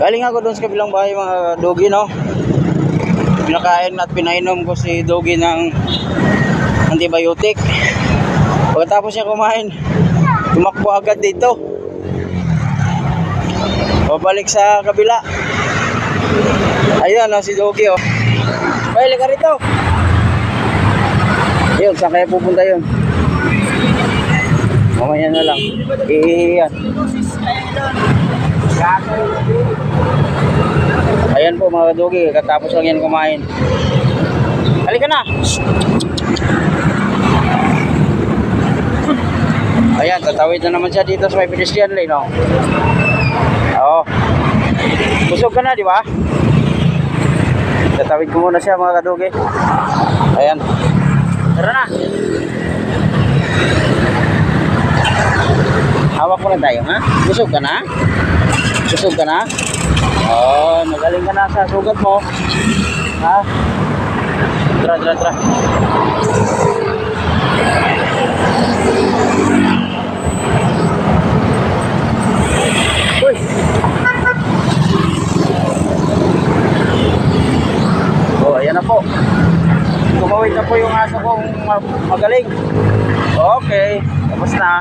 Galing ako doon sa kabilang bahay mga dogi, no? Pinakain at pinainom ko si dogi ng antibiotic. Pagkatapos niya kumain, tumakbo agad dito. Pabalik sa kabila. Ayan, si dogi, oh. Balik ka rito. Yun, saan kaya pupunta yun? Mamaya na lang. Iyan. Ayan po mga kadogi, katapos lang yan kumain. Halika na. Ayan, tatawid na naman siya dito sa may pedestrian lane, no? Oo. Busog ka na, di ba? Tatawid ko muna siya mga kadogi. Ayan. Tara na. Hawak ko na tayo, ha? Busog ka na? Busog ka na? Oh, magaling ka na sa sugat mo. Ha? Tara, tara, tara. Uy! Oh, ayan na po. Tumawid na po yung aso kong magaling. Okay, tapos na.